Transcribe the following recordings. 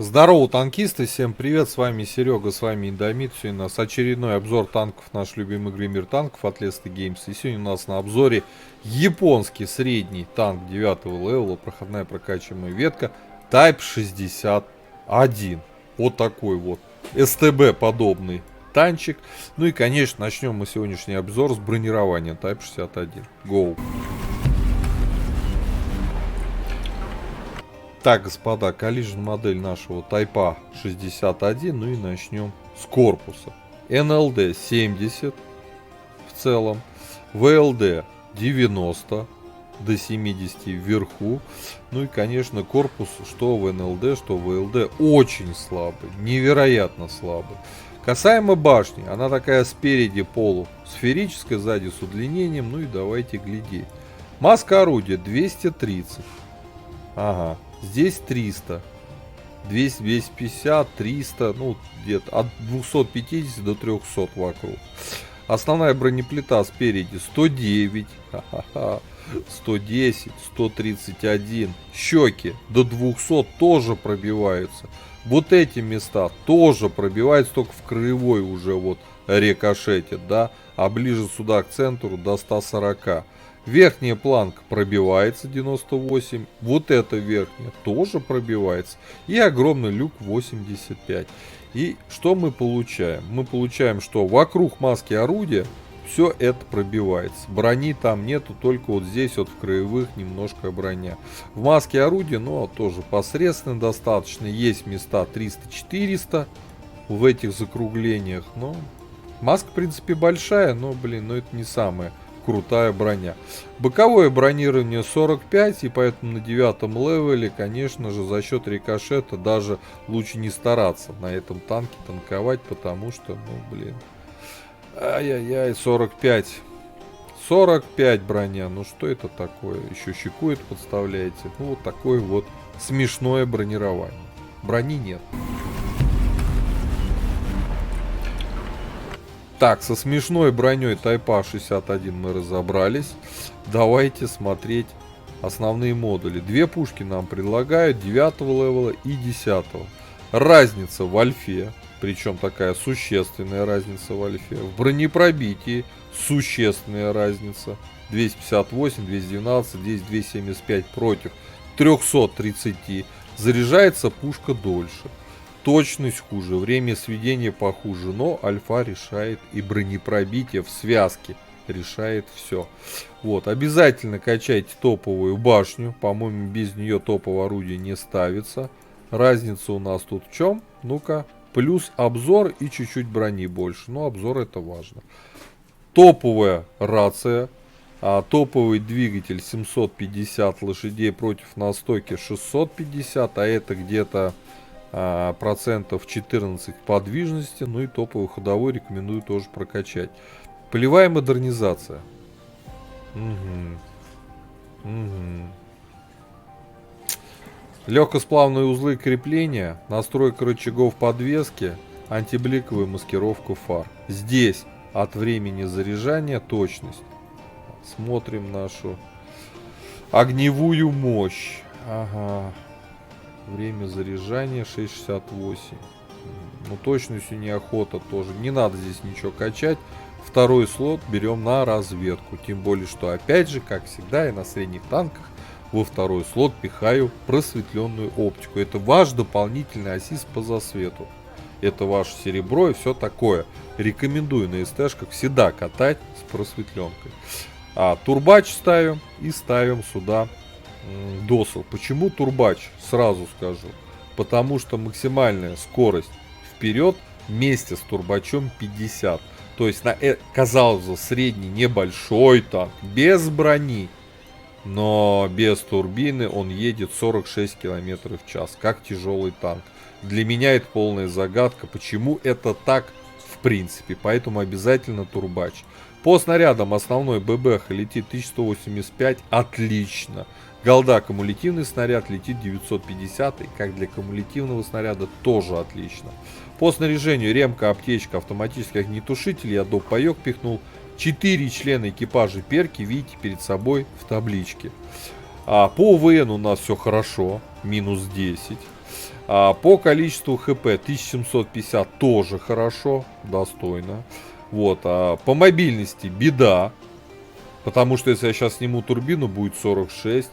Здорово, танкисты, всем привет, с вами Серега, с вами Индомит. Сегодня у нас очередной обзор танков, наш любимый игры Мир танков от Леста Геймс. И сегодня у нас на обзоре японский средний танк 9 левела, проходная прокачиваемая ветка Type 61. Вот такой вот СТБ подобный танчик. Ну и конечно начнем мы сегодняшний обзор с бронирования Type 61. Go! Так, господа, collision модель нашего Type 61, ну и начнем с корпуса. НЛД 70 в целом, ВЛД 90 до 70 вверху. Ну и, конечно, корпус, что в НЛД, что в ВЛД, очень слабый, невероятно слабый. Касаемо башни, она такая спереди полусферическая, сзади с удлинением, ну и давайте глядеть. Маска орудия 230. Ага. Здесь 300, 200, 250, 300, ну где-то от 250 до 300 вокруг. Основная бронеплита спереди 109, 110, 131. Щеки до 200 тоже пробиваются. Вот эти места тоже пробиваются, только в краевой уже вот рикошетит, да, а ближе сюда к центру до 140. Верхняя планка пробивается 98, вот эта верхняя тоже пробивается, и огромный люк 85. И что мы получаем? Мы получаем, что вокруг маски орудия все это пробивается. Брони там нету, только вот здесь вот в краевых немножко броня. В маске орудия, но тоже посредственно достаточно. Есть места 300-400 в этих закруглениях, но маска в принципе большая, но блин, но это не самое крутая броня. Боковое бронирование 45, и поэтому на 9 левеле, конечно же, за счет рикошета даже лучше не стараться на этом танке танковать, потому что, ну, блин, ай-яй-яй, 45. 45 броня, ну что это такое? Еще щеку это подставляете. Ну, вот такое вот смешное бронирование. Брони нет. Так, со смешной броней Type 61 мы разобрались. Давайте смотреть основные модули. Две пушки нам предлагают 9 левела и 10. Разница в альфе, причем такая существенная разница в альфе. В бронепробитии существенная разница. 258, 212, здесь 275 против 330. Заряжается пушка дольше. Точность хуже, время сведения похуже, но альфа решает, и бронепробитие в связке решает все. Вот, обязательно качайте топовую башню, по-моему, без нее топовое орудие не ставится. Разница у нас тут в чем? Ну-ка, плюс обзор и чуть-чуть брони больше, но обзор это важно. Топовая рация, топовый двигатель 750 лошадей против настойки 650, а это где-то процентов 14 подвижности, ну и топовый ходовой рекомендую тоже прокачать. Полевая модернизация. Легкосплавные узлы крепления, настройка рычагов подвески, антибликовая маскировка фар. Здесь от времени заряжания точность. Смотрим нашу огневую мощь. Ага. Время заряжания 6.68. Ну, точностью неохота тоже. Не надо здесь ничего качать. Второй слот берем на разведку. Тем более, что опять же, как всегда, я на средних танках во второй слот пихаю просветленную оптику. Это ваш дополнительный ассист по засвету. Это ваше серебро и все такое. Рекомендую на СТшках всегда катать с просветленкой. Турбач ставим и ставим сюда досел. Почему турбач? Сразу скажу. Потому что максимальная скорость вперед вместе с турбачом 50. То есть, казалось бы, средний небольшой танк, без брони, но без турбины он едет 46 км в час, как тяжелый танк. Для меня это полная загадка, почему это так в принципе. Поэтому обязательно турбач. По снарядам основной ББХ летит 1185, отлично. Голда кумулятивный снаряд летит 950, и как для кумулятивного снаряда тоже отлично. По снаряжению ремка, аптечка, автоматический огнетушитель, я доп. Паёк пихнул. 4 члена экипажа перки видите перед собой в табличке. По ВН у нас все хорошо, минус 10. По количеству хп 1750 тоже хорошо, достойно. Вот, по мобильности беда. Потому что если я сейчас сниму турбину, будет 46.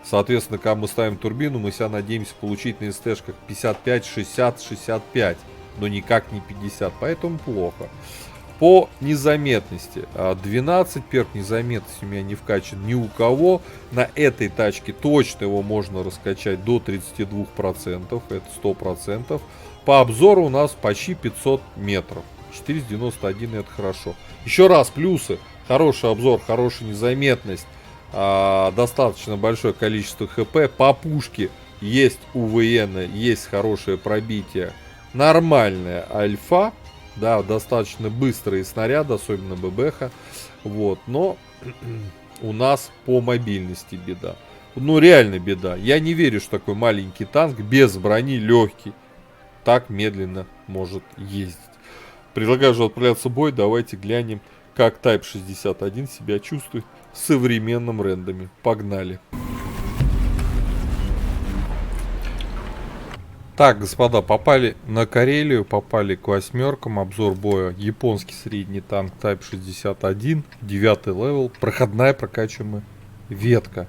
Соответственно, когда мы ставим турбину, мы себя надеемся получить на СТ-шках 55, 60, 65. Но никак не 50, поэтому плохо. По незаметности. 12 перк незаметности у меня не вкачан ни у кого. На этой тачке точно его можно раскачать до 32%. Это 100%. По обзору у нас почти 500 метров. 491 это хорошо. Еще раз плюсы. Хороший обзор, хорошая незаметность. Достаточно большое количество хп. По пушке есть УВН, есть хорошее пробитие. Нормальная альфа. Да, достаточно быстрые снаряды, особенно ББХ. Вот, но у нас по мобильности беда. Ну, реально беда. Я не верю, что такой маленький танк без брони, легкий, так медленно может ездить. Предлагаю же отправляться в бой. Давайте глянем, как Type 61 себя чувствует в современном рендоме. Погнали. Так, господа, попали на Карелию, попали к восьмеркам. Обзор боя. Японский средний танк Type 61, 9 левел, проходная прокачиваемая ветка.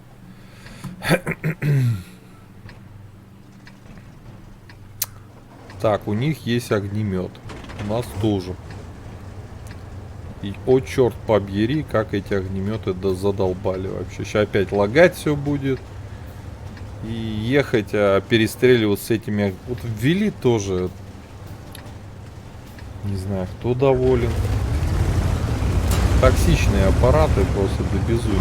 Так, у них есть огнемет. У нас тоже. И, о черт побери, как эти огнеметы задолбали вообще. Сейчас опять лагать все будет. И ехать, перестреливать с этими... Вот ввели тоже... Не знаю, кто доволен. Токсичные аппараты просто до безумия.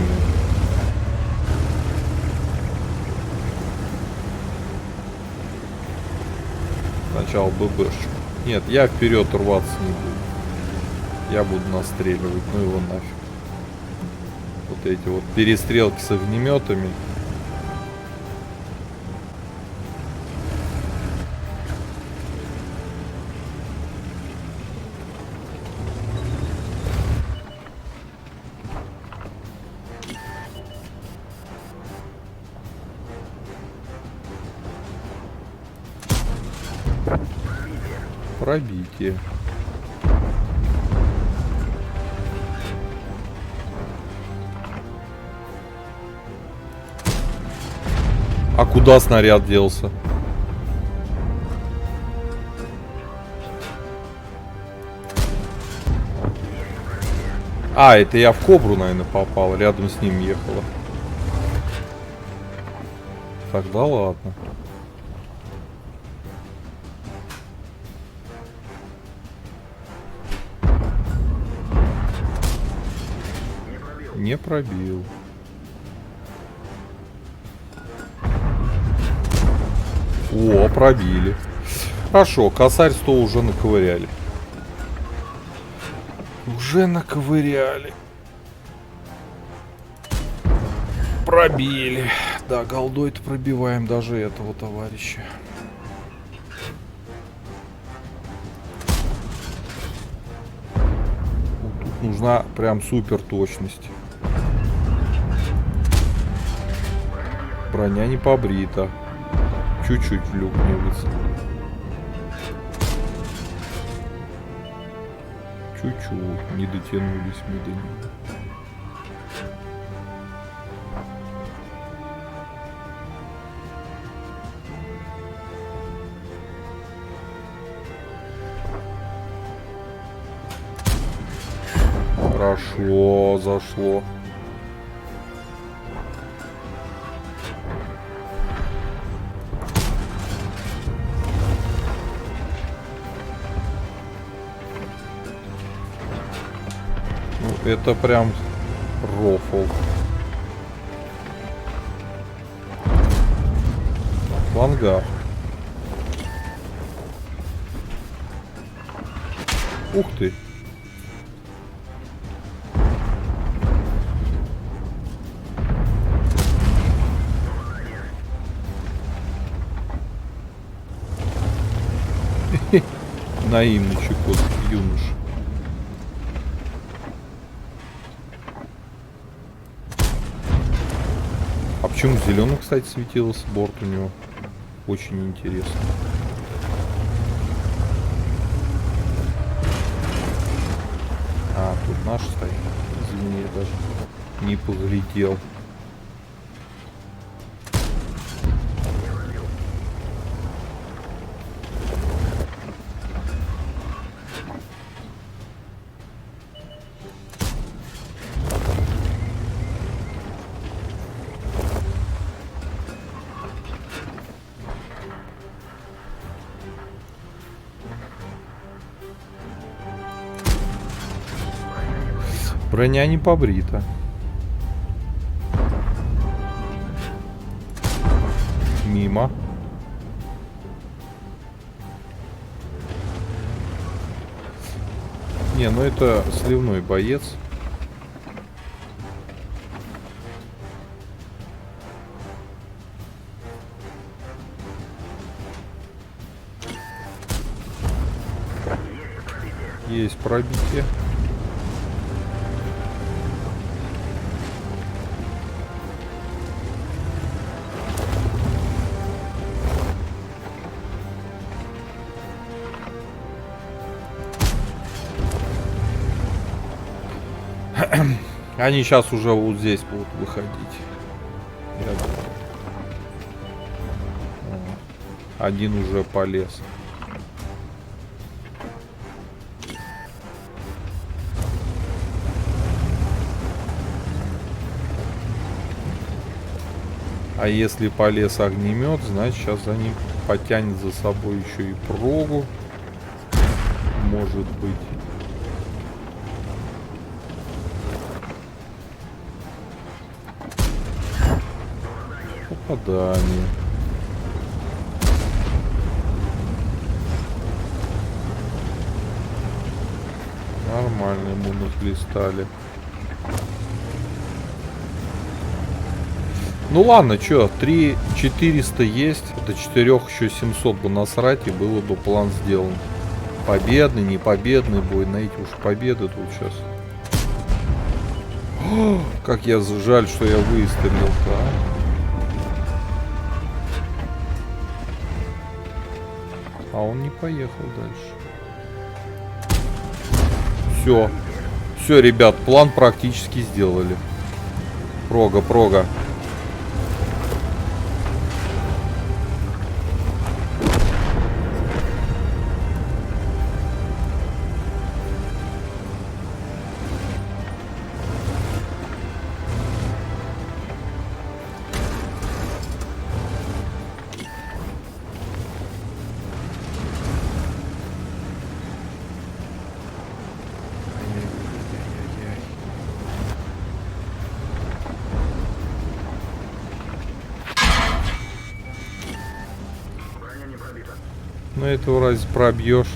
Сначала ББшечку. Нет, я вперед рваться не буду. Я буду настреливать, ну его нафиг. Вот эти вот перестрелки с огнеметами. Пробитие. А куда снаряд делся? Это я в Кобру, наверное, попал. Рядом с ним ехала. Тогда ладно. Не пробил. О, пробили. Хорошо, косарь 100 уже наковыряли. Уже наковыряли. Пробили. Да, голдой-то пробиваем даже этого товарища. Вот тут нужна прям супер точность. Броня не побрита. Чуть-чуть в люк не высадил. Чуть-чуть не дотянулись мы до него. Хорошо, зашло. Это прям рофл. Ангар. Ух ты. Наивный Чукотский юноша. А почему зеленым, кстати, светился борт у него? очень интересно. А, тут наш стоит. Извини, я даже не поглядел. Броня не побрита. Мимо. Не, ну это сливной боец. Есть пробитие. Они сейчас уже вот здесь будут выходить. Я думаю. Один уже полез. А если полез огнемет, значит сейчас за ним потянет за собой еще и прогу. Может быть. Попадание. Нормально ему нахлестали. Ну ладно, чё, 3400 есть. До 4 еще 700 бы насрать, и было бы план сделан. Победный, не победный бой. На эти уж победы тут сейчас. О, как я жаль, что я выстрелил-то, а. А он не поехал дальше. Все. Все, ребят, план практически сделали. Прога, прога. Ну этого разве пробьешь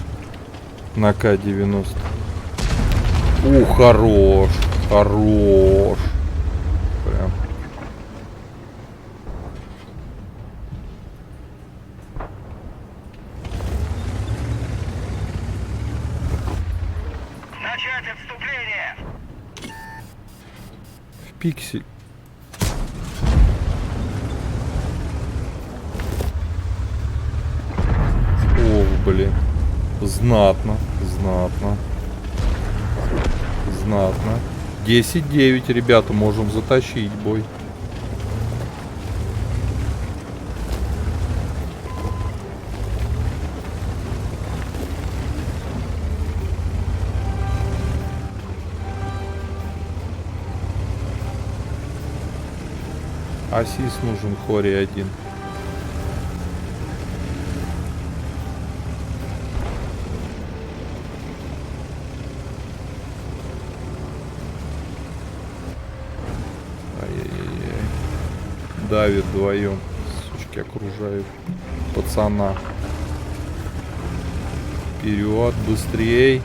на К-90? Хорош, хорош. Прям. Начать отступление! В пиксель. Ох, блин. Знатно, знатно. Знатно. 10-9, ребята, можем затащить бой. Асис нужен, Хори один. Ай-яй-яй. Давит вдвоем. Сучки окружают пацана. Вперед, быстрей.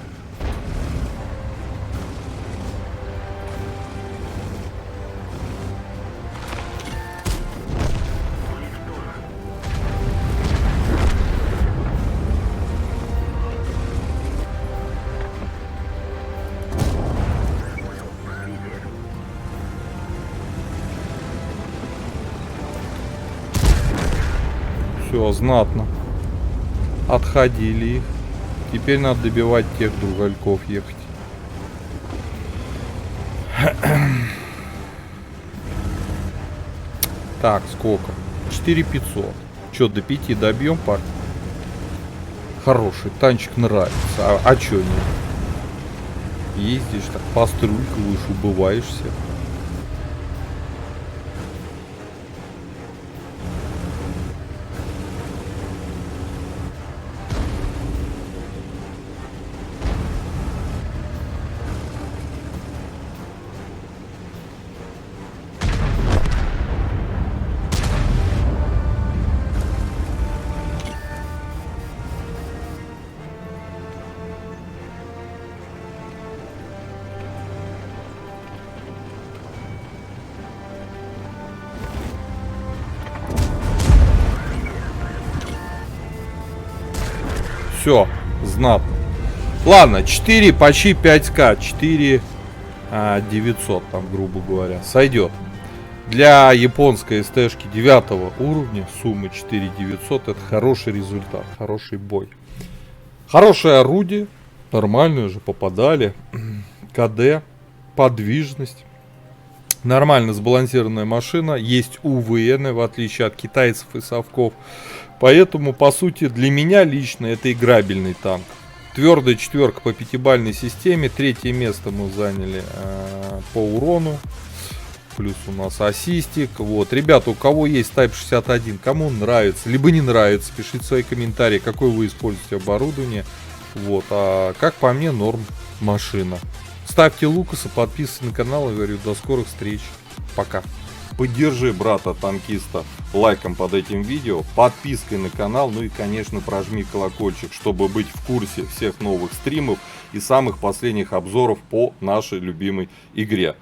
Все, знатно. Отходили их. Теперь надо добивать тех другальков ехать. Так, сколько? 4500. Че, до 5 добьем, парень? Хороший, танчик нравится. А чё нет? Ездишь так, пострулькиваешь, убываешься. Все, знатно. Ладно, 4, почти 5к. 4 900, там, грубо говоря. Сойдет. Для японской СТшки 9 уровня суммы 4 900 это хороший результат, хороший бой. Хорошее орудие. Нормально же попадали. КД. Подвижность. Нормально сбалансированная машина. Есть УВН, в отличие от китайцев и совков. Поэтому, по сути, для меня лично это играбельный танк. Твердая четверка по пятибалльной системе. Третье место мы заняли по урону. Плюс у нас ассистик. Вот. Ребята, у кого есть Type 61, кому нравится, либо не нравится, пишите свои комментарии, какое вы используете оборудование. Вот. А как по мне, норм машина. Ставьте лукасы, подписывайтесь на канал и говорю, до скорых встреч. Пока. Поддержи брата-танкиста лайком под этим видео, подпиской на канал, ну и, конечно, прожми колокольчик, чтобы быть в курсе всех новых стримов и самых последних обзоров по нашей любимой игре.